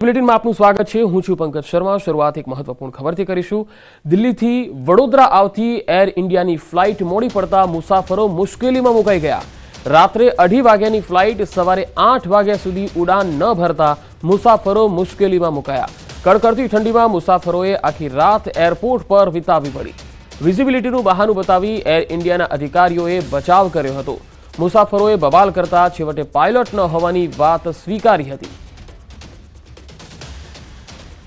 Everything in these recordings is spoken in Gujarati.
બુલેટિનમાં આપનું સ્વાગત છે। હું છું પંકજ શર્મા। શરૂઆત એક મહત્વપૂર્ણ ખબરથી કરીશું। દિલ્હીથી વડોદરા આવતી એર ઇન્ડિયાની ફ્લાઇટ મોડી પડતા મુસાફરો મુશ્કેલીમાં મુકાઈ ગયા। રાત્રે 2:30 વાગ્યાની ફ્લાઇટ સવારે 8 વાગ્યા સુધી ઉડાન ન ભરતા મુસાફરો મુશ્કેલીમાં મુકાયા। કડકડતી ઠંડીમાં મુસાફરોએ આખી રાત એરપોર્ટ પર વિતાવવી પડી। વિઝિબિલિટીનું બહાનું બતાવી એર ઇન્ડિયાના અધિકારીઓએ બચાવ કર્યો હતો। મુસાફરોએ બવાલ કરતા છેવટે પાયલોટ ન હોવાની વાત સ્વીકારી હતી।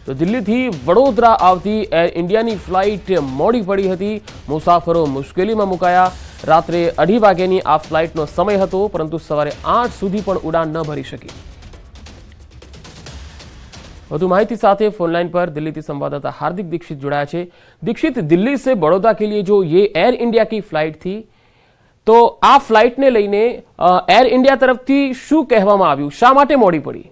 તો દિલ્હીથી વડોદરા આવતી એર ઇન્ડિયાની ફ્લાઇટ મોડી પડી હતી। મુસાફરો મુશ્કેલીમાં મુકાયા। રાત્રે 2:30 વાગ્યાની આ ફ્લાઇટનો સમય હતો, પરંતુ સવારે 8 સુધી પણ ઉડાન ન ભરી શકી। વધુ માહિતી સાથે फोनलाइन पर दिल्ली से संवाददाता हार्दिक दीक्षित जुड़ाया है। दीक्षित, दिल्ली से बड़ौदा के लिए जो ये एयर इंडिया की फ्लाइट थी, तो आ फ्लाइट ने लईने एयर इंडिया तरफथी शुं कहेवामां आव्युं? शा माटे मोडी पड़ी?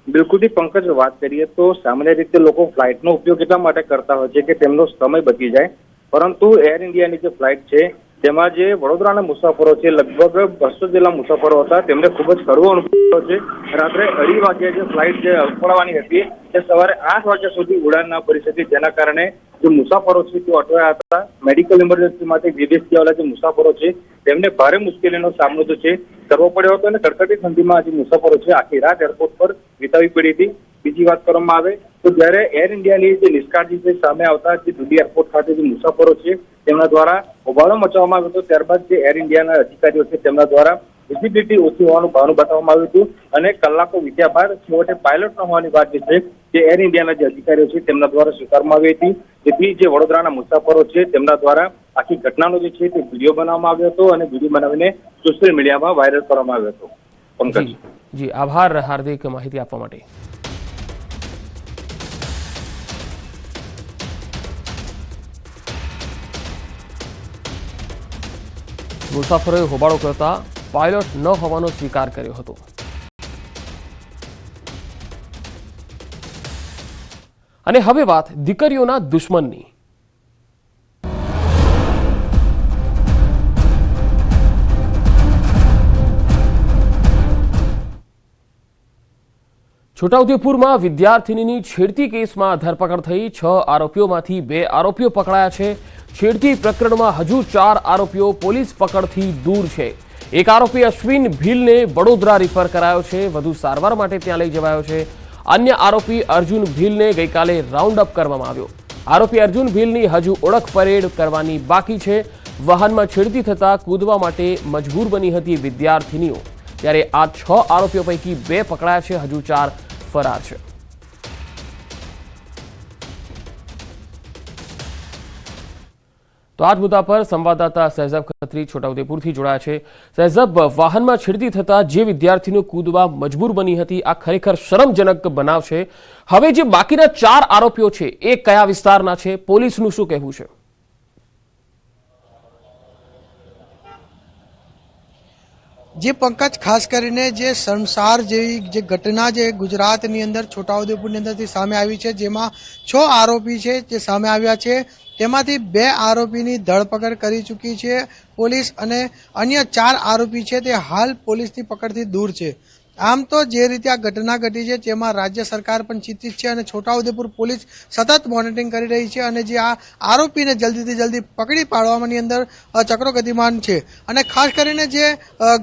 बिल्कुल पंकज, बात करिए तो सामान्य रीते लोग फ्लाइट नो उपयोग एटला माटे करता होय छे के तेमनो समय बची जाए, परंतु एयर इंडिया की जो फ्लाइट है तेमां जे वडोदराना मुसाफरो छे लगभग 200 जेटला मुसाफरो हता। तेमने खूब ज कड़वो अनुभव थयो छे। रात्रे 2:30 वाग्या जे फ्लाइट जे उपड़वानी हती ते सवारे 8 वाग्या सुधी उड़ान न भरी शकी, जेना कारणे जो मुसाफरो छे ते अटवाया हता। मेडिकल इमरजन्सी माटे विदेशथी आवेला जे मुसाफरो छे तेमने भारे मुश्केलीनो सामनो जो छे करवो पड्यो हतो अने कड़कड़ी ठंडीमां जे मुसाफरो छे आखी रात एरपोर्ट पर वितावी पड़ी थी। बीजी बात करवामां आवे तो ज्यारे एयर इंडियानी जे निष्काळजी से सामे आवता जे दिल्ही एरपोर्ट खाते जे मुसाफरो छे तेमना द्वारा होबाळो मचाववामां આવ્યો હતો। ત્યારબાદ જે એર ઇન્ડિયાના અધિકારીઓ છે તેમના દ્વારા વિઝિબિલિટી ઓછી હોવાનું બહાનું બતાવવામાં આવ્યું હતું અને કલાકો વીત્યા બાદ છેવટે પાયલોટ ન હોવાની વાત જે છે જે એર ઇન્ડિયાના જે અધિકારીઓ છે તેમના દ્વારા સ્વીકારવામાં આવી હતી। જેથી જે વડોદરાના મુસાફરો છે તેમના દ્વારા આખી ઘટનાનો જે છે તે વિડીયો બનાવવામાં આવ્યો હતો અને વિડીયો બનાવીને સોશિયલ મીડિયામાં વાયરલ કરવામાં આવ્યો હતો। પંકજ જી, આભાર હાર્દિક માહિતી આપવા માટે। મુસાફરોએ હોબાળો કરતા પાયલોટ ન હોવાનો સ્વીકાર કર્યો હતો। અને હવે વાત દીકરીઓના દુશ્મનની। છોટાઉદેપુરમાં વિદ્યાર્થિનીની છેડતી કેસમાં ધરપકડ થઈ। 6 આરોપીઓમાંથી 2 આરોપીઓ પકડાયા છે। છેડતી પ્રકરણમાં હજુ 4 આરોપીઓ પોલીસ પકડથી દૂર છે। એક આરોપી અશ્વિન ભીલને વડોદરા રિફર કરાયો છે, વધુ સારવાર માટે ત્યાં લઈ જવાયો છે। અન્ય આરોપી અર્જુન ભીલને ગઈકાલે રાઉન્ડ અપ કરવામાં આવ્યો। આરોપી અર્જુન ભીલની હજુ ઓળખ પરેડ કરવાની બાકી છે। વાહનમાં છેડતી થતા કૂદવા માટે મજબૂર બની હતી વિદ્યાર્થિનીઓ। ત્યારે આ 6 આરોપીઓ પૈકી 2 પકડાયા છે, હજુ 4 ફરાર છે। તો આ જ મુદ્દા પર સંવાદદાતા સહેઝબ ખત્રી છોટાઉદેપુરથી જોડાયા છે। સહેઝબ, વાહનમાં છેડતી થતા જે વિદ્યાર્થીઓ કૂદવા મજબૂર બની હતી, આ ખરેખર શરમજનક બનાવ છે। હવે જે બાકીના 4 આરોપીઓ છે એ કયા વિસ્તારના છે? પોલીસનું શું કહેવું છે? જે પંકજ, ખાસ કરીને જે શર્મસાર જેવી જે ઘટના જે ગુજરાતની અંદર છોટાઉદેપુરની અંદરથી સામે આવી છે, જેમાં 6 આરોપી છે જે સામે આવ્યા છે, તેમાંથી 2 આરોપીની ધરપકડ કરી ચૂકી છે પોલીસ અને અન્ય 4 આરોપી છે તે હાલ પોલીસની પકડથી દૂર છે। આમ તો જે રીતે આ ઘટના ઘટી છે તેમાં રાજ્ય સરકાર પણ ચિંતિત છે અને છોટાઉદેપુર પોલીસ સતત મોનિટરિંગ કરી રહી છે અને જે આ આરોપીને જલ્દીથી જલ્દી પકડી પાડવાની અંદર ચક્રો ગતિમાન છે। અને ખાસ કરીને જે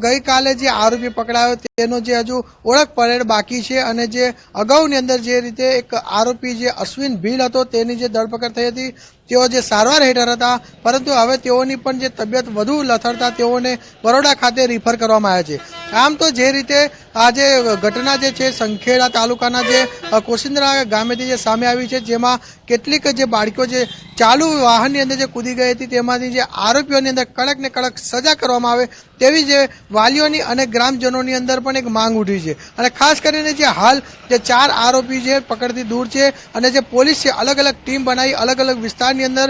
ગઈકાલે જે આરોપી પકડાયો તેનો જે હજુ ઓળખ પરેડ બાકી છે અને જે અગાઉની અંદર જે રીતે એક આરોપી જે અશ્વિન ભીલ હતો તેની જે ધરપકડ થઈ હતી, તેઓ જે સારવાર હેઠળ હતા, પરંતુ હવે તેઓની પણ જે તબિયત વધુ લથડતા તેઓને બરોડા ખાતે રિફર કરવામાં આવ્યા છે। આમ તો જે રીતે આ જે ઘટના જે છે સંખેડા તાલુકાના જે કોશિંદ્રા ગામેથી જે સામે આવી છે, જેમાં કેટલીક જે બાળકીઓ જે ચાલુ વાહનની અંદર જે કૂદી ગઈ હતી, તેમાંથી જે આરોપીઓની અંદર કડક ને કડક સજા કરવામાં આવે તેવી જે વાલીઓની અને ગ્રામજનોની અંદર પણ એક માંગ ઉઠી છે। અને ખાસ કરીને જે હાલ જે 4 આરોપી છે પકડથી દૂર છે અને જે પોલીસ છે અલગ અલગ ટીમ બનાવી અલગ અલગ વિસ્તારની અંદર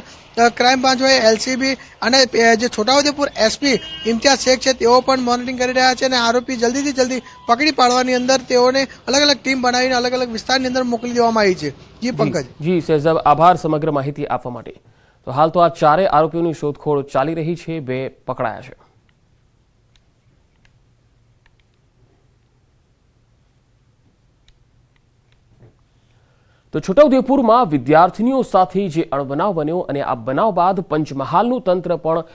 ક્રાઇમ બ્રાન્ચ હોય, એલસીબી અને જે છોટાઉદેપુર એસપી ઇમ્તિયાઝ શેખ છે તેઓ પણ મોનિટરિંગ કરી રહ્યા છે અને આરોપી જલ્દીથી જલ્દી પકડી પાડવાની અંદર તેઓને અલગ અલગ ટીમ બનાવીને અલગ અલગ વિસ્તારની અંદર મોકલી દેવામાં આવી છે। જી પંકજ। જી સહેઝબ, આભાર સમગ્ર માહિતી આપવા માટે। તો હાલ તો આ 4 આરોપીઓની શોધખોળ ચાલી રહી છે, 2 પકડાયા છે। તો છોટાઉદેપુરમાં વિદ્યાર્થીનીઓ સાથે જે અણબનાવ બન્યો અને આ બનાવ બાદ પંચમહાલનું તંત્ર પણ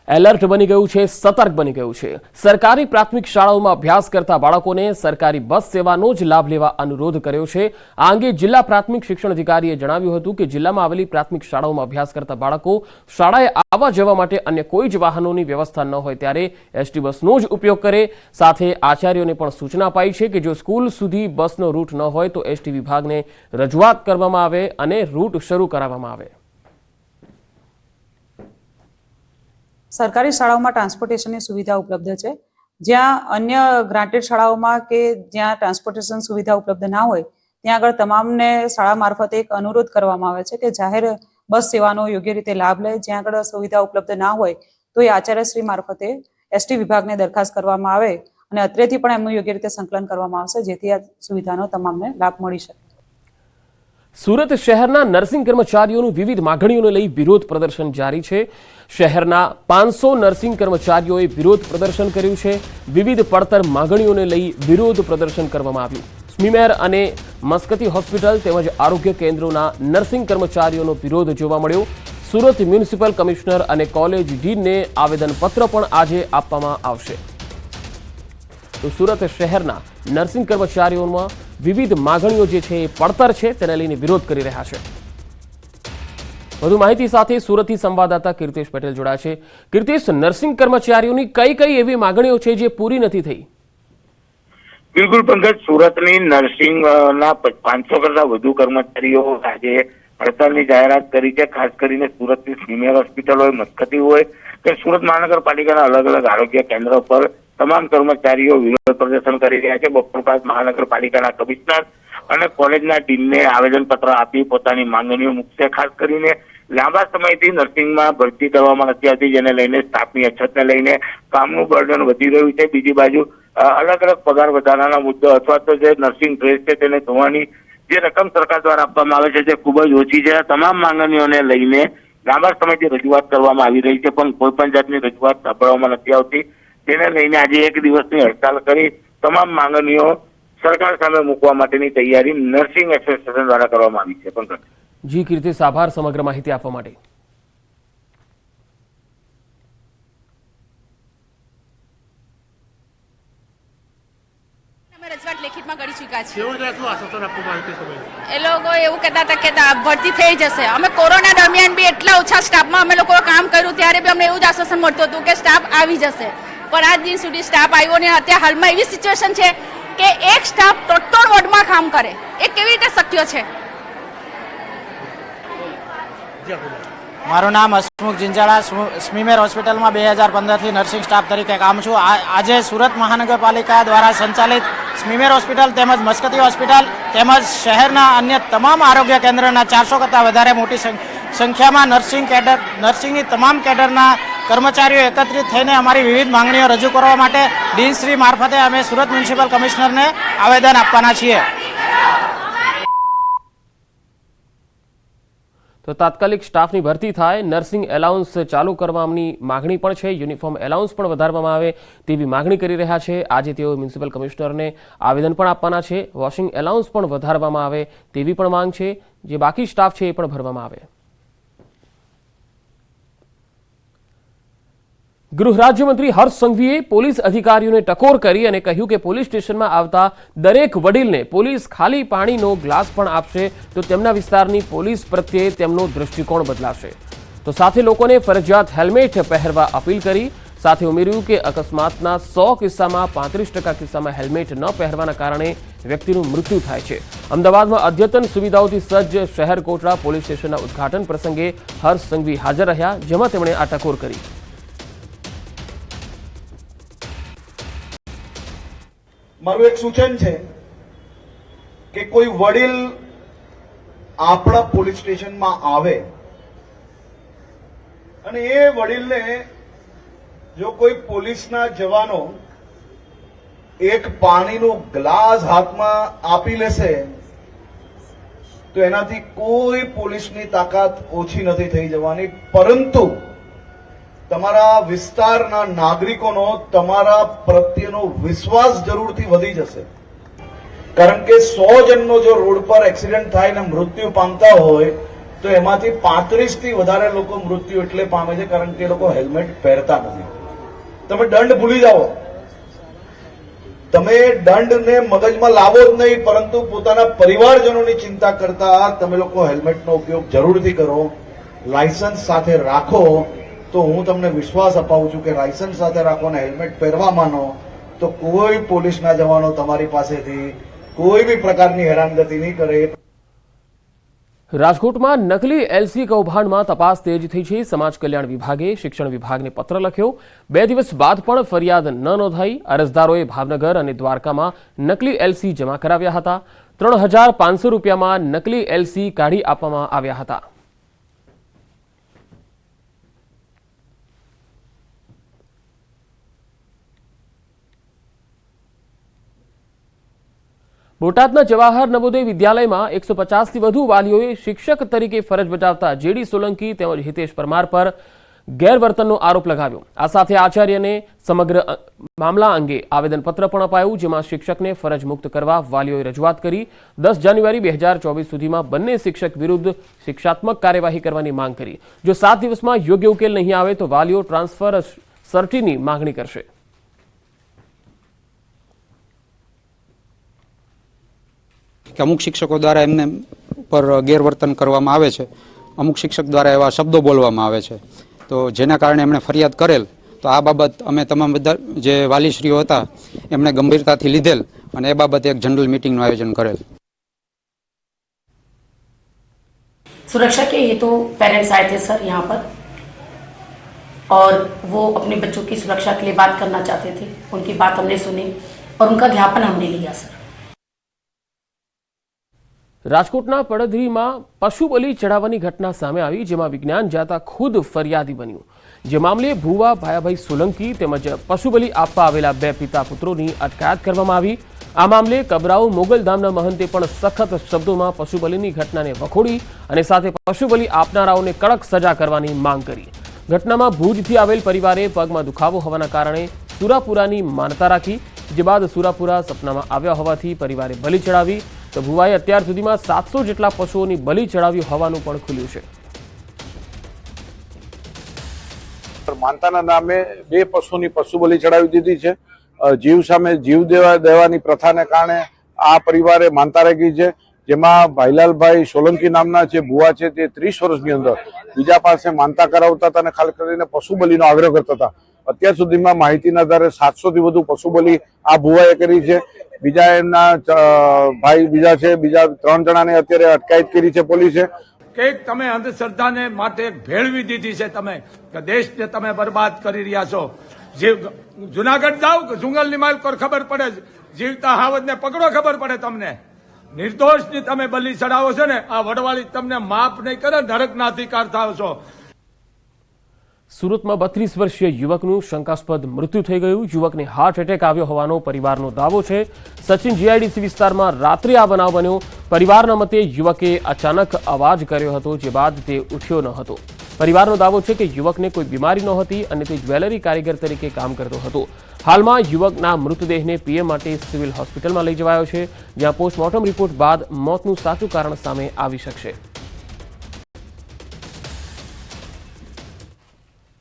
એલર્ટ બની ગયું છે, સતર્ક બની ગયું છે. સરકારી પ્રાથમિક શાળાઓમાં અભ્યાસ કરતા બાળકોને સરકારી બસ સેવાનો જ લાભ લેવા અનુરોધ કર્યો છે. આ અંગે જિલ્લા પ્રાથમિક શિક્ષણ અધિકારીએ જણાવ્યું હતું કે જિલ્લામાં આવેલી પ્રાથમિક શાળાઓમાં અભ્યાસ કરતા બાળકો શાળાએ આવવા જવા માટે અન્ય કોઈ જ વાહનોની વ્યવસ્થા ન હોય ત્યારે એસટી બસનો જ ઉપયોગ કરે. સાથે આચાર્યોને પણ સૂચના અપાઈ છે કે જો સ્કૂલ સુધી બસનો રૂટ ન હોય તો એસટી વિભાગને રજૂઆત કરવામાં આવે અને રૂટ શરૂ કરાવવામાં આવે. સરકારી શાળાઓમાં ટ્રાન્સપોર્ટેશનની સુવિધા ઉપલબ્ધ છે. જ્યાં અન્ય ગ્રાન્ટેડ શાળાઓમાં કે જ્યાં ટ્રાન્સપોર્ટેશન સુવિધા ઉપલબ્ધ ના હોય ત્યાં આગળ તમામને શાળા મારફતે એક અનુરોધ કરવામાં આવે છે કે જાહેર બસ સેવાનો યોગ્ય રીતે લાભ લે. જ્યાં આગળ સુવિધા ઉપલબ્ધ ના હોય તો એ આચાર્યશ્રી મારફતે એસટી વિભાગને દરખાસ્ત કરવામાં આવે અને અત્રેથી પણ એમનું યોગ્ય રીતે સંકલન કરવામાં આવશે જેથી આ સુવિધાનો તમામને લાભ મળી શકે. સુરત શહેરના નર્સિંગ કર્મચારીઓનું વિવિધ માગણીઓને લઈ વિરોધ પ્રદર્શન જારી છે. શહેરના 500 નર્સિંગ કર્મચારીઓએ વિરોધ પ્રદર્શન કર્યું છે. વિવિધ પડતર માગણીઓને લઈ વિરોધ પ્રદર્શન કરવામાં આવ્યું. સ્મીમેર અને મસ્કતી હોસ્પિટલ તેમજ આરોગ્ય કેન્દ્રોના નર્સિંગ કર્મચારીઓનો વિરોધ જોવા મળ્યો. સુરત મ્યુનિસિપલ કમિશનર અને કોલેજ ડીનને આવેદનપત્ર પણ આજે આપવામાં આવશે. તો સુરત શહેરના નર્સિંગ કર્મચારીઓમાં વિવિધ માગણીઓ જે છે એ પડતર છે તેને લઈને વિરોધ કરી રહ્યા છે. વધુ માહિતી સાથે સુરતથી સંવાદદાતા કીર્તિશ પટેલ જોડાયા છે. કીર્તિશ, નર્સિંગ કર્મચારીઓની કઈ કઈ એવી માગણીઓ છે જે પૂરી નથી થઈ? બિલકુલ પંકજ, સુરતની નર્સિંગના 500 કરતા વધુ કર્મચારીઓ આજે હડતાલની જાહેરાત કરી છે. ખાસ કરીને સુરતની સ્મીમેર હોસ્પિટલ હોય, મસ્કતી હોય કે સુરત મહાનગરપાલિકાના અલગ અલગ આરોગ્ય કેન્દ્રો પર તમામ કર્મચારીઓ વિરોધ પ્રદર્શન કરી રહ્યા છે. બપોર બાદ મહાનગરપાલિકાના કમિશનર અને કોલેજના ડીનને આવેદનપત્ર આપી પોતાની માંગણીઓ મૂકશે. ખાસ કરીને લાંબા સમયથી નર્સિંગમાં ભરતી કરવામાં નથી આવતી, જેને લઈને સ્ટાફની અછતને લઈને કામનું બર્ડન વધી રહ્યું છે. બીજી બાજુ અલગ અલગ પગાર વધારાના મુદ્દો અથવા તો જે નર્સિંગ ડ્રેસ છે તેને ધોવાની જે રકમ સરકાર દ્વારા આપવામાં આવે છે તે ખૂબ જ ઓછી છે. તમામ માંગણીઓને લઈને લાંબા સમયથી રજૂઆત કરવામાં આવી રહી છે પણ કોઈ પણ જાતની રજૂઆત સાંભળવામાં નથી આવતી. તેને લઈને આજે એક દિવસની હડતાલ કરી તમામ માંગણીઓ સરકાર સામે મૂકવા માટેની તૈયારી નર્સિંગ એસોસિએશન દ્વારા કરવામાં આવી છે. પંકજ. જી કીર્તિશ, આભાર સમગ્ર માહિતી આપવા માટે. રજૂઆત લેખિતમાં કરી ચૂક્યા છે. એ લોકો એવું કહેતા હતા કે ભરતી થઈ જશે. અમે કોરોના દરમિયાન બી એટલા ઓછા સ્ટાફમાં અમે લોકો કામ કર્યું ત્યારે બી અમને એવું જ આશ્વાસન મળતું હતું કે સ્ટાફ આવી જશે, પણ આજ દિન સુધી સ્ટાફ આવ્યો ને અત્યારે હાલમાં એવી સિચ્યુએશન છે કે એક સ્ટાફ 3 વોર્ડમાં કામ કરે. એ કેવી રીતે શક્ય છે? મારું નામ હસમુખ જિંજાળા, સ્મીમેર હોસ્પિટલમાં 2015થી નર્સિંગ સ્ટાફ તરીકે કામ છું. આજે સુરત મહાનગરપાલિકા દ્વારા સંચાલિત સ્મીમેર હોસ્પિટલ તેમજ મસ્કતી હોસ્પિટલ તેમજ શહેરના અન્ય તમામ આરોગ્ય કેન્દ્રના 400 કરતાં વધારે મોટી સંખ્યામાં નર્સિંગની તમામ કેડરના કર્મચારીઓ એકત્રિત થઈને અમારી વિવિધ માંગણીઓ રજૂ કરવા માટે ડીનશ્રી મારફતે અમે સુરત મ્યુનિસિપલ કમિશનરને આવેદન આપવાના છીએ. તો તાત્કાલિક સ્ટાફની ભરતી થાય, નર્સિંગ એલાઉન્સ ચાલુ કરવાની માગણી પણ છે, યુનિફોર્મ એલાઉન્સ પણ વધારવામાં આવે તેવી માગણી કરી રહ્યા છે. આજે તેઓ મ્યુનિસિપલ કમિશનરને આવેદન પણ આપવાના છે. વોશિંગ એલાઉન્સ પણ વધારવામાં આવે તેવી પણ માંગ છે. જે બાકી સ્ટાફ છે એ પણ ભરવામાં આવે. ગૃહ રાજ્યમંત્રી હર્ષ સંઘવીએ પોલીસ અધિકારીઓને ટકોર કરી અને કહ્યું કે પોલીસ સ્ટેશનમાં આવતા દરેક વડીલને પોલીસ ખાલી પાણીનો ગ્લાસ પણ આપશે તો તેમના વિસ્તારની પોલીસ પ્રત્યે તેમનો દૃષ્ટિકોણ બદલાશે. તો સાથે લોકોને ફરજિયાત હેલ્મેટ પહેરવા અપીલ કરી. સાથે ઉમેર્યું કે અકસ્માતના 100 કિસ્સામાં 35% કિસ્સામાં હેલ્મેટ ન પહેરવાના કારણે વ્યક્તિનું મૃત્યુ થાય છે. અમદાવાદમાં અદ્યતન સુવિધાઓથી સજ્જ શહેર કોટડા પોલીસ સ્ટેશનના ઉદ્ઘાટન પ્રસંગે હર્ષ સંઘવી હાજર રહ્યા, જેમાં તેમણે આ ટકોર કરી. મારું એક સૂચન છે કે કોઈ વડીલ આપણા પોલીસ સ્ટેશનમાં આવે અને એ વડીલને જો કોઈ પોલીસના જવાનો એક પાણીનો ગ્લાસ હાથમાં આપી લેશે તો એનાથી કોઈ પોલીસની તાકાત ઓછી નથી થઈ જવાની, પરંતુ તમારા વિસ્તારના નાગરિકોનો તમારા પ્રત્યેનો વિશ્વાસ જરૂરથી વધી જશે. કારણ કે 100 જણનો જો રોડ પર એક્સિડન્ટ થાય ને મૃત્યુ પામતા હોય તો એમાંથી 35 થી વધારે લોકો મૃત્યુ એટલે પામે છે કારણ કે એ લોકો હેલ્મેટ પહેરતા નથી. તમે દંડ ભૂલી જાઓ, તમે દંડને મગજમાં લાવો જ નહીં, પરંતુ પોતાના પરિવારજનોની ચિંતા કરતા તમે લોકો હેલ્મેટનો ઉપયોગ જરૂરથી કરો, લાયસન્સ સાથે રાખો. તો હું તમને વિશ્વાસ અપાવું છું કે લાયસન્સ સાથે રાખો અને હેલ્મેટ પહેરવા માનો તો કોઈ પોલીસના જવાનો તમારી પાસેથી કોઈ બી પ્રકારની હેરાનગતિ નહીં કરે. રાજકોટમાં નકલી એલસી કૌભાંડમાં તપાસ તેજ થઈ છે. સમાજ કલ્યાણ વિભાગે શિક્ષણ વિભાગને પત્ર લખ્યો. 2 દિવસ બાદ પણ ફરિયાદ ન નોંધાઈ. અરજદારોએ ભાવનગર અને દ્વારકામાં નકલી એલસી જમા કરાવ્યા હતા. 3500 રૂપિયામાં નકલી એલસી કાઢી આપવામાં આવ્યા હતા. બોટાદના જવાહર નવોદય વિદ્યાલયમાં 150 થી વધુ વાલીઓએ શિક્ષક તરીકે ફરજ બજાવતા જેડી સોલંકી તેમજ હિતેશ પરમાર પર ગેરવર્તનનો આરોપ લગાવ્યો. આ સાથે આચાર્યને સમગ્ર મામલા અંગે આવેદનપત્ર પણ અપાયું, જેમાં શિક્ષકને ફરજ મુક્ત કરવા વાલીઓએ રજૂઆત કરી. 10 જાન્યુઆરી 2024 સુધીમાં બંને શિક્ષક વિરુદ્ધ શિક્ષાત્મક કાર્યવાહી કરવાની માંગ કરી. જો 7 દિવસમાં યોગ્ય ઉકેલ નહીં આવે તો વાલીઓ ટ્રાન્સફર સર્ટીની માંગણી કરશે. કે અમુક શિક્ષકો દ્વારા એમને પર ગેરવર્તન કરવામાં આવે છે, અમુક શિક્ષક દ્વારા એવા શબ્દો બોલવામાં આવે છે, તો જેના કારણે એમણે ફરિયાદ કરેલ. તો આ બાબત અમે તમામ બધા જે વાલીશ્રીઓ હતા એમણે ગંભીરતાથી લીધેલ અને એ બાબતે એક જનરલ મીટિંગનું આયોજન કરેલ. सुरक्षा के हेतु पेरेंट्स आए थे सर यहाँ पर और वो अपने बच्चों की सुरक्षा के लिए बात करना चाहते थे. उनकी बात हमने सुनी और उनका ज्ञापन हमने लिया सर. રાજકોટના પડધરીમાં પશુ બલિ ચડાવવાની ઘટના સામે આવી, જેમાં વિજ્ઞાન જાતા ખુદ ફરિયાદી બન્યું. જે મામલે ભુવા ભાયાભાઈ સોલંકી તેમજ પશુ બલિ આપવા આવેલા 2 પિતા પુત્રોની અટકાયત કરવામાં આવી. આ મામલે કબરાઉ મોગલધામના મહંતે પણ સખત શબ્દોમાં પશુ બલિની ઘટનાને વખોડી અને સાથે પશુ બલિ આપનારાઓને કડક સજા કરવાની માંગ કરી. ઘટનામાં ભુજથી આવેલ પરિવારે પગમાં દુખાવો હોવાના કારણે સુરાપુરાની માનતા રાખી, જે બાદ સુરાપુરા સપનામાં આવ્યા હોવાથી પરિવારે બલિ ચડાવી. તો ભુવાએ અત્યાર સુધીમાં 700 જેટલા પશુઓની બલિ ચડાવી હોવાનું પણ ખુલ્યું છે. માનતાના નામે 2 પશુની પશુ બલિ ચડાવી દીધી છે. જીવ સામે જીવ દેવાની પ્રથાને કારણે આ પરિવારે માનતા રાખી છે, જેમાં ભાઈલાલભાઈ સોલંકી નામના જે ભુવા છે તે 30 વર્ષની અંદર બીજા પાસે માનતા કરાવતા હતા અને ખાસ કરીને પશુ બલિનો આગ્રહ કરતા હતા. અત્યાર સુધીમાં માહિતીના આધારે 700 થી વધુ પશુ બલિ આ ભુવાએ કરી છે. બીજા એમના ભાઈ બીજા છે, બીજા 3 જણાને અત્યારે અટકાયત કરી છે પોલીસે. કે તમે અંધશ્રદ્ધાને માટે ભેળવી દીધી છે, તમે કે દેશને તમે બરબાદ કરી રહ્યા છો. જે જુનાગઢ જાવ કે જુંગલની માલકોર ખબર પડે, જીવતા હાવજને પકડો ખબર પડે તમને. નિર્દોષની તમે બલિ ચડાવો છો ને, આ વડવાળી તમને માફ નહીં કરે, નરકના અધિકાર થાવ છો. સુરતમાં 32 વર્ષીય યુવકનું શંકાસ્પદ મૃત્યુ થઈ ગયું. યુવકને હાર્ટ એટેક આવ્યો હોવાનો પરિવારનો દાવો છે. સચિન જીઆઈડીસી વિસ્તારમાં રાત્રે આ બનાવ બન્યો. પરિવારના મતે યુવકે અચાનક અવાજ કર્યો હતો, જે બાદ તે ઉઠ્યો ન હતો. પરિવારનો દાવો છે કે યુવકને કોઈ બીમારી નહોતી અને તે જ્વેલરી કારીગર તરીકે કામ કરતો હતો. હાલમાં યુવકના મૃતદેહને પીએમ માટે સિવિલ હોસ્પિટલમાં લઈ જવાયો છે, જ્યાં પોસ્ટમોર્ટમ રિપોર્ટ બાદ મોતનું સાચું કારણ સામે આવી શકશે.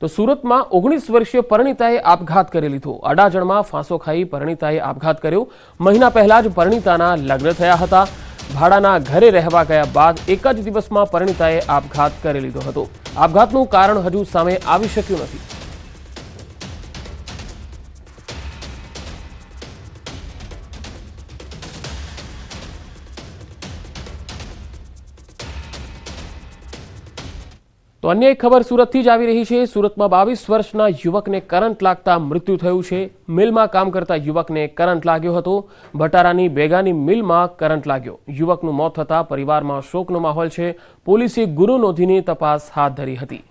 તો સુરતમાં 19 વર્ષીય પરિણીતાએ આપઘાત કરી લીધો. અડાજણમાં ફાંસો ખાઈ પરિણીતાએ આપઘાત કર્યો. મહિના પહેલા જ પરિણીતાના લગ્ન થયા હતા. ભાડાના ઘરે રહેવા ગયા બાદ એક જ દિવસમાં પરિણીતાએ આપઘાત કરી લીધો હતો. આપઘાતનું કારણ હજુ સામે આવી શક્યું નથી. તો અન્ય એક ખબર સુરતથી જ આવી રહી છે. સુરતમાં 22 વર્ષના યુવકને કરંટ લાગતા મૃત્યુ થયું છે. મિલમાં કામ કરતા યુવકને કરંટ લાગ્યો હતો. ભટારાની બેગાની મિલમાં કરંટ લાગ્યો. યુવકનું મોત થતાં પરિવારમાં શોકનો માહોલ છે. પોલીસે ગુનો નોંધીને તપાસ હાથ ધરી હતી.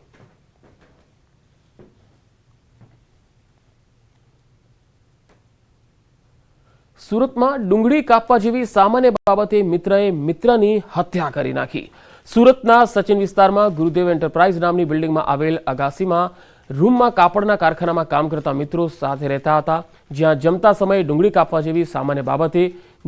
સુરતમાં ડુંગળી કાપવા જેવી સામાન્ય બાબતે મિત્રએ મિત્રની હત્યા કરી નાખી. સુરતના સચિન વિસ્તારમાં ગુરુદેવ એન્ટરપ્રાઇઝ નામની બિલ્ડિંગમાં આવેલ અગાસીમાં રૂમમાં કાપડના કારખાનામાં કામ કરતા મિત્રો સાથે રહેતા હતા, જ્યાં જમતા સમયે ડુંગળી કાપવા જેવી સામાન્ય બાબતે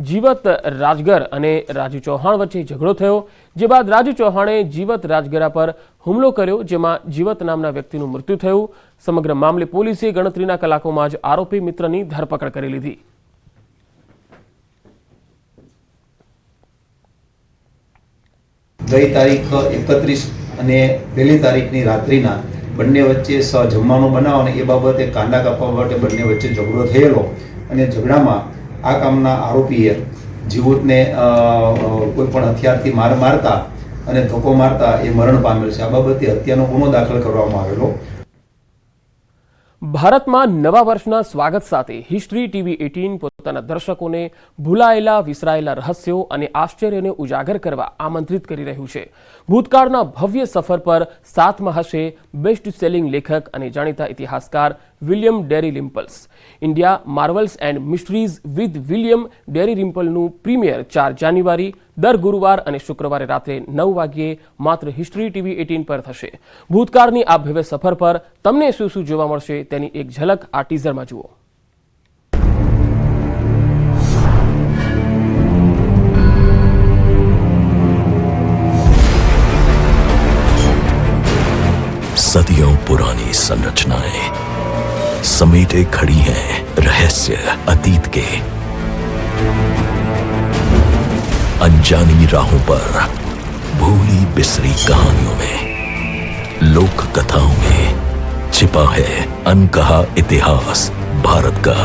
જીવત રાજગર અને રાજુ ચૌહાણ વચ્ચે ઝઘડો થયો, જે બાદ રાજુ ચૌહાણે જીવત રાજગરા પર હુમલો કર્યો, જેમાં જીવત નામના વ્યક્તિનું મૃત્યુ થયું. સમગ્ર મામલે પોલીસે ગણતરીના કલાકોમાં જ આરોપી મિત્રની ધરપકડ કરી લીધી. ગઈ તારીખ 31 અને પહેલી તારીખની રાત્રિના બંને વચ્ચે જમવાનો બનાવ અને એ બાબતે કાંડા કાપવા માટે બંને વચ્ચે ઝઘડો થયેલો અને ઝઘડામાં આ કામના આરોપીએ જીવતને કોઈ પણ હથિયારથી મારતા અને ધક્કો મારતા એ મરણ પામેલ છે. આ બાબતે હત્યાનો ગુનો દાખલ કરવામાં આવેલો. ભારતમાં નવા વર્ષના સ્વાગત સાથે હિસ્ટ્રી ટીવી 18 પોતાના દર્શકોને ભૂલાયેલા વિસરાયેલા રહસ્યો અને આશ્ચર્યને ઉજાગર કરવા આમંત્રિત કરી રહ્યું છે. ભૂતકાળના ભવ્ય સફર પર સાથમાં હશે બેસ્ટ સેલિંગ લેખક અને જાણીતા ઇતિહાસકાર William Dalrymple. India marvels and mysteries with William ડેરી રિમ્પલનું પ્રીમિયર 4 જાન્યુઆરી દર ગુરુવાર અને શુક્રવારે રાત્રે 9 વાગ્યે માત્ર હિસ્ટ્રી ટીવી 18 પર થશે. ભૂતકાળની આ ભવ્ય સફર પર તમને શું શું જોવા મળશે તેની એક ઝલક આ ટીઝરમાં જુઓ. सदियों पुरानी संरचनाएं समेटे खड़ी हैं रहस्य अतीत के. अनजानी राहों पर भूली बिसरी कहानियों में, लोक कथाओं में छिपा है अनकहा इतिहास भारत का.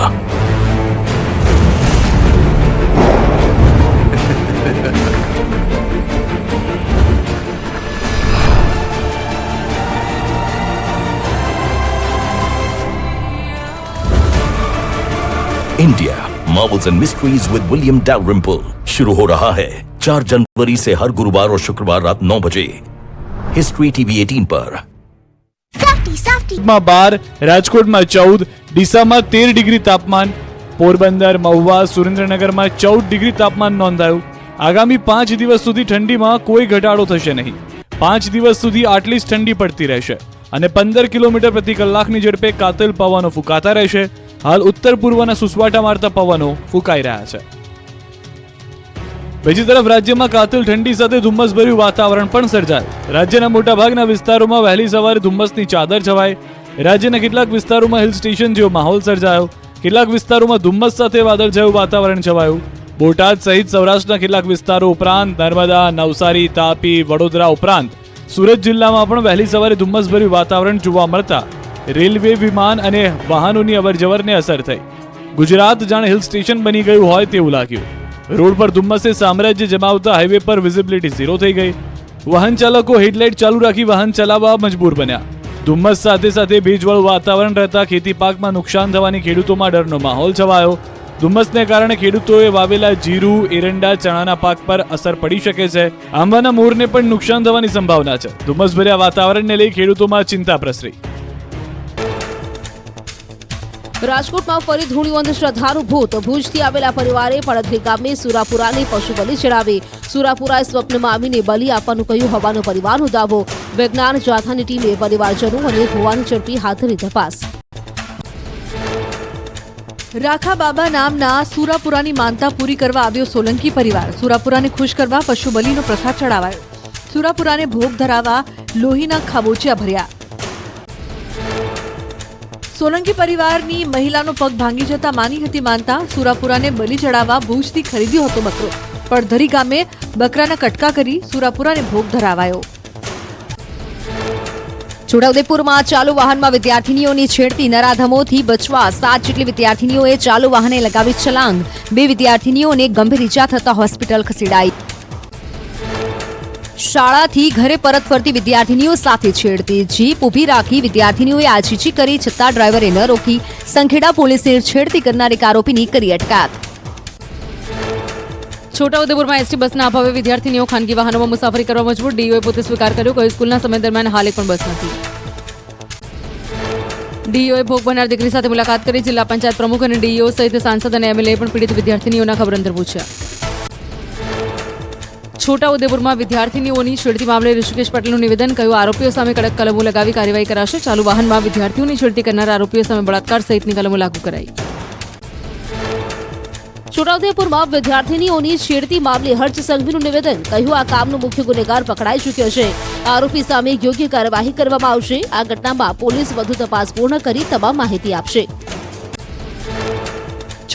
India marvels and mysteries with William Dalrymple शुरू हो रहा है 4 जनवरी से हर गुरुवार और शुक्रवार रात 9 बजे हिस्ट्री टीवी 18 पर. માં 12, રાજકોટમાં 14, ડીસામાં 13 ડિગ્રી તાપમાન, પોરબંદર, મહુવા, સુરેન્દ્રનગરમાં 14 ડિગ્રી તાપમાન નોંધાયું. આગામી 5 દિવસ સુધી ઠંડીમાં કોઈ ઘટાડો થશે નહીં. 5 દિવસ સુધી આટલી જ ઠંડી પડતી રહેશે અને 15 કિલોમીટર પ્રતિ કલાકની ઝડપે કાતિલ પવનો ફૂંકાતા રહેશે. હાલ ઉત્તર પૂર્વના સુસવાટા મારતા પવનો ફૂંકાઈ રહ્યા છે. બીજી તરફ રાજ્યમાં કાતિલ ઠંડી સાથે ધુમ્મસભર્યું વાતાવરણ પણ સર્જાયું. રાજ્યના મોટાભાગના વિસ્તારોમાં વહેલી સવારે ધુમ્મસની ચાદર છવાઈ. રાજ્યના કેટલાક વિસ્તારોમાં હિલ સ્ટેશન જેવો માહોલ સર્જાયો. કેટલાક વિસ્તારોમાં ધુમ્મસ સાથે વાદળછાયું વાતાવરણ છવાયું. બોટાદ સહિત સૌરાષ્ટ્રના કેટલાક વિસ્તારો ઉપરાંત નર્મદા, નવસારી, તાપી, વડોદરા ઉપરાંત સુરત જિલ્લામાં પણ વહેલી સવારે ધુમ્મસભર્યું વાતાવરણ જોવા મળતા રેલવે, વિમાન અને વાહનોની અવરજવરને અસર થઈ. ગુજરાત જાણે હિલ સ્ટેશન બની ગયું હોય તેવું લાગ્યું. રોડ પર ધુમ્મસે સામ્રાજ્ય જમાવતા હાઈવે પર વિઝિબિલિટી 0 થઈ ગઈ. વાહન ચાલકો હેડલાઇટ ચાલુ રાખી વાહન ચલાવવા મજબૂર બન્યા. ધુમ્મસ સાથે સાથે ભેજવાળું વાતાવરણ રહેતા ખેતી પાકમાં નુકસાન થવાની ખેડૂતોમાં ડરનો માહોલ છવાયો. ધુમ્મસને કારણે ખેડૂતોએ વાવેલા જીરું, એરંડા, ચણાના પાક પર અસર પડી શકે છે. આંબાના મોરને પણ નુકસાન થવાની સંભાવના છે. ધુમ્મસભર્યા વાતાવરણને લઈ ખેડૂતોમાં ચિંતા પ્રસરી. રાજકોટમાં ફરી ધૂણ્યું અંધશ્રદ્ધાનું ભૂત. ભુજથી આવેલા પરિવારે પડદરી ગામે સુરાપુરાની પશુ બલિ ચડાવી. સુરાપુરાએ સ્વપ્નમાં આવીને બલિ આપવાનું કહ્યું હોવાનો પરિવારનો દાવો. વિજ્ઞાન જાથાની ટીમે પરિવારજનો અને ભુવાની ઝડપી હાથ ધરી તપાસ. રાખા બાબા નામના સુરાપુરાની માનતા પૂરી કરવા આવ્યો સોલંકી પરિવાર. સુરાપુરાને ખુશ કરવા પશુ બલિનો પ્રસાદ ચડાવાયો. સુરાપુરાને ભોગ ધરાવવા લોહીના ખાબોચિયા ભર્યા. સોલંકી પરિવારની મહિલાનો પગ ભાંગી જતા માની હતી માનતા. સુરાપુરાને બલિ ચડાવવા ભુજથી ખરીદ્યો હતો બકરો. પડધરી ગામે બકરાના કટકા કરી સુરાપુરાને ભોગ ધરાવાયો. છોટાઉદેપુરમાં ચાલુ વાહનમાં વિદ્યાર્થીનીઓની છેડતી. નરાધમોથી બચવા 7 જેટલી વિદ્યાર્થીનીઓએ ચાલુ વાહને લગાવી છલાંગ. 2 વિદ્યાર્થીનીઓને ગંભીર ઈજા થતા હોસ્પિટલ ખસેડાઈ. શાળાથી ઘરે પરત ફરતી વિદ્યાર્થીનીઓ સાથે છેડતી. જીપ ઊભી રાખી વિદ્યાર્થીનીઓએ આજીજી કરી છતાં ડ્રાઈવરે ન રોકી. સંખેડા પોલીસે છેડતી કરનાર એક આરોપીની કરી અટકાયત. છોટાઉદેપુરમાં એસટી બસના અભાવે વિદ્યાર્થીનીઓ ખાનગી વાહનોમાં મુસાફરી કરવા મજબૂર. ડીઓએ પોતે સ્વીકાર કર્યો. કહ્યું સ્કૂલના સમય દરમિયાન હાલ એક પણ બસ નથી. ડીઓએ ભોગ બનનાર દીકરી સાથે મુલાકાત કરી. જિલ્લા પંચાયત પ્રમુખ અને ડીઓ સહિત સાંસદ અને એમએલએ પણ પીડિત વિદ્યાર્થીનીઓના ખબર અંતર પૂછ્યા. છોટાઉદેપુરમાં વિદ્યાર્થીનીઓની છેડતી મામલે ઋષિકેશ પટેલનું નિવેદન. કહ્યું આરોપીઓ સામે કડક કલમો લગાવી કાર્યવાહી કરાશે. ચાલુ વાહનમાં વિદ્યાર્થીઓની છેડતી કરનાર આરોપીઓ સામે બળાત્કાર સહિતની કલમો લાગુ કરાઈ. છોટાઉદેપુરમાં વિદ્યાર્થીનીઓની છેડતી મામલે હર્ષ સંઘવીનું નિવેદન, કહ્યું આ કામનો મુખ્ય ગુનેગાર પકડાઈ ચૂક્યો છે, આરોપી સામે યોગ્ય કાર્યવાહી કરવામાં આવશે, આ ઘટનામાં પોલીસ વધુ તપાસ પૂર્ણ કરી તમામ માહિતી આપશે.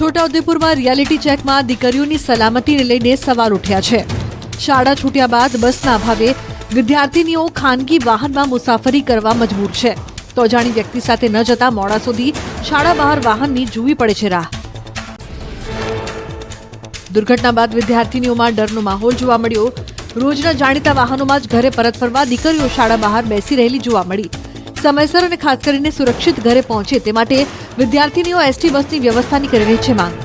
છોટાઉદેપુરમાં રિયાલિટી ચેકમાં દીકરીઓની સલામતીને લઈને સવાલ ઉઠ્યા છે. શાળા છૂટ્યા બાદ બસના અભાવે વિદ્યાર્થીનીઓ ખાનગી વાહનમાં મુસાફરી કરવા મજબૂર છે. તો અજાણી વ્યક્તિ સાથે ન જતા મોડા સુધી શાળા બહાર વાહનની જોવી પડે છે રાહ. દુર્ઘટના બાદ વિદ્યાર્થીનીઓમાં ડરનો માહોલ જોવા મળ્યો. રોજના જાણીતા વાહનોમાં જ ઘરે પરત ફરવા દીકરીઓ શાળા બહાર બેસી રહેલી જોવા મળી. સમયસર અને ખાસ કરીને સુરક્ષિત ઘરે પહોંચે તે માટે વિદ્યાર્થીનીઓ એસટી બસની વ્યવસ્થાની કરી રહી છે માંગ.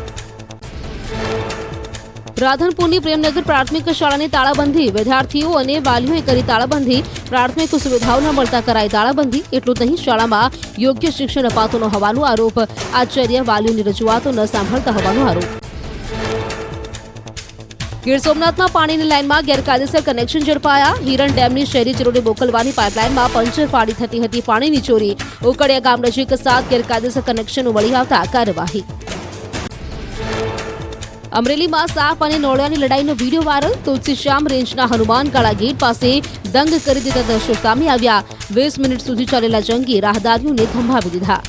રાધનપુરની પ્રેમનગર પ્રાથમિક શાળાની તાળાબંધી, વિદ્યાર્થીઓ અને વાલીઓએ કરી તાળાબંધી. પ્રાથમિક સુવિધાઓ ન મળતા કરાઈ તાળાબંધી. એટલું જ નહીં, શાળામાં યોગ્ય શિક્ષણ અપાતું ન હોવાનો આરોપ. આચાર્ય વાલીઓની રજૂઆતો ન સાંભળતા હોવાનો આરોપ. ગીર સોમનાથમાં પાણીની લાઇનમાં ગેરકાયદેસર કનેક્શન ઝડપાયા. હિરણ ડેમની શહેરી રોડે મોકલવાની પાઇપલાઇનમાં પંચર પાડી થતી હતી પાણીની ચોરી. ઉકડિયા ગામ નજીક 7 ગેરકાયદેસર કનેક્શનો મળી આવતા કાર્યવાહી. અમરેલીમાં સાપ અને નોળિયાની લડાઈનો વીડિયો વાયરલ. તુલસીશ્યામ રેન્જના હનુમાનગાળા ગેટ પાસે દંગ કરી દેતા દ્રશ્યો સામે આવ્યા. 20 મિનિટ સુધી ચાલેલા જંગે રાહદારીઓને થંભાવી દીધા.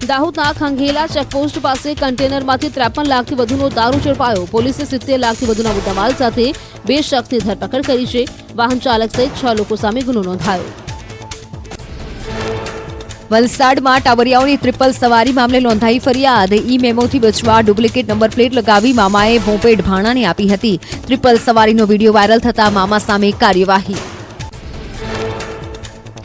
દાહોદના ખંઘેલા ચેકપોસ્ટ પાસે કન્ટેનરમાંથી 53 લાખથી વધુનો દારૂ ઝડપાયો. પોલીસે 70 લાખથી વધુના મુદ્દામાલ સાથે 2 શખ્સની ધરપકડ કરી છે. વાહન ચાલક સહિત 6 લોકો સામે ગુનો નોંધાયો. વલસાડમાં ટાવરિયાઓની ટ્રિપલ સવારી મામલે નોંધાઈ ફરિયાદ. ઈ મેમોથી બચવા ડુપ્લિકેટ નંબર પ્લેટ લગાવી મામાએ ભોંપેટ ભાણાને આપી હતી. ટ્રિપલ સવારીનો વીડિયો વાયરલ થતા મામા સામે કાર્યવાહી.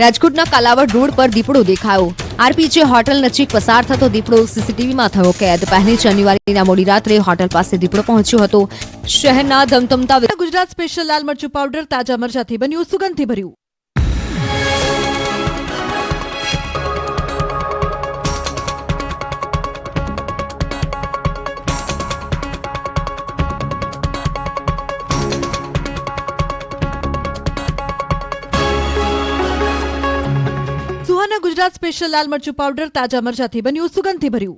રાજકોટના કાલાવડ રોડ પર દીપડો દેખાયો. આરપીજે હોટલ નજીક પસાર થતો દીપડો સીસીટીવીમાં થયો કેદ. 1 જાન્યુઆરીના મોડી રાત્રે હોટલ પાસે દીપડો પહોંચ્યો હતો. શહેરના ધમધમતા ગુજરાત સ્પેશિયલ લાલ મરચું પાવડર તાજા મરચાથી બન્યું સુગંધથી ભર્યું. સુહાના ગુજરાત સ્પેશિયલ લાલ મરચું પાવડર તાજા મરચાથી બન્યું સુગંધથી ભર્યું.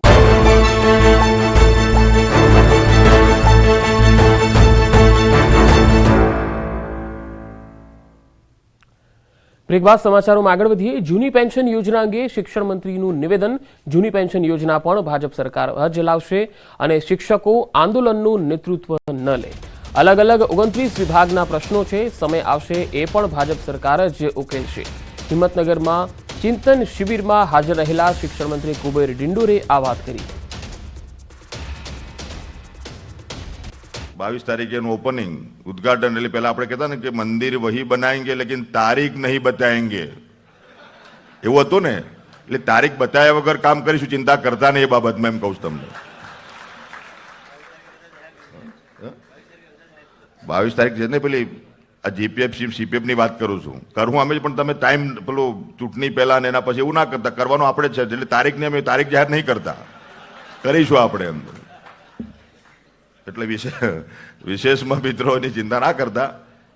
બ્રેક બાદ સમાચારોમાં આગળ વધીએ. જૂની પેન્શન યોજના અંગે શિક્ષણ મંત્રીનું નિવેદન. જૂની પેન્શન યોજના પણ ભાજપ સરકાર જ લાવશે અને શિક્ષકો આંદોલનનું નેતૃત્વ ન લે. અલગ અલગ 29 વિભાગના પ્રશ્નો છે, સમય આવશે એ પણ ભાજપ સરકાર જ ઉકેલશે. હિંમતનગરમાં ચિંતન શિબિરમાં હાજર રહેલા શિક્ષણ મંત્રી કુબેર ડિંડોરે આ વાત કરી. 22 તારીખેનું ઓપનિંગ ઉદ્ઘાટન એટલે પહેલા આપણે કહેતા ને કે મંદિર વહી બનાએંગે લેકિન તારીખ નહીં બતાએંગે, એવું હતું ને. એટલે તારીખ બતાવ્યા વગર કામ કરીશું, ચિંતા કરતા નહીં એ બાબતમાં, એમ કહું છું તમને. 22 તારીખ છે ને, પેલી આ જીપીએફ સીપીએફ ની વાત કરું છું, કરું અમે પણ તમે ટાઈમ પેલો ચૂંટણી પહેલા ને એના પછી એવું ના કરતા, કરવાનું આપણે છે. એટલે તારીખને અમે તારીખ જાહેર નહીં કરતા, કરીશું આપણે એમ. એટલે વિશેષમાં મિત્રોની ચિંતા ના કરતા,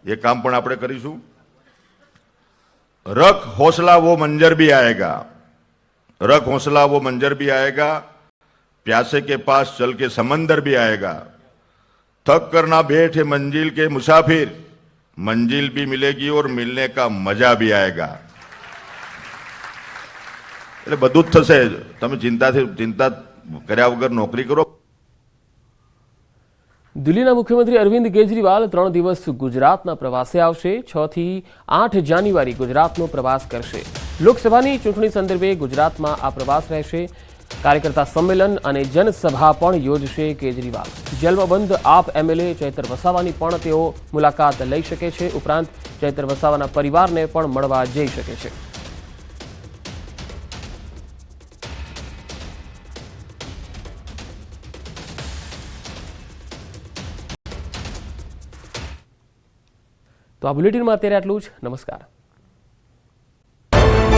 એ કામ પણ આપણે કરીશું. રખ હौसला वो मंजर भी आएगा, रख हौसला वो मंजर भी आएगा, प्यासे के पास चल के समंदर भी आएगा, थक कर ना बैठे मंजिल के मुसाफिर, मंजिल भी मिलेगी और मिलने का मजा भी आएगा. એટલે બધું જ થશે, તમે ચિંતા કર્યા વગર નોકરી કરો. દિલ્હીના મુખ્યમંત્રી અરવિંદ કેજરીવાલ 3 દિવસ ગુજરાતના પ્રવાસે આવશે. 6 થી 8 જાન્યુઆરી ગુજરાતનો પ્રવાસ કરશે. લોકસભાની ચૂંટણી સંદર્ભે ગુજરાતમાં આ પ્રવાસ રહેશે. કાર્યકર્તા સંમેલન અને જનસભા પણ યોજશે કેજરીવાલ. જેલમાં બંધ આપ એમએલએ ચૈતર વસાવાની પણ તેઓ મુલાકાત લઈ શકે છે. ઉપરાંત ચૈતર વસાવાના પરિવારને પણ મળવા જઈ શકે છે. તો આ બુલેટિનમાં અત્યારે આટલું જ. નમસ્કાર.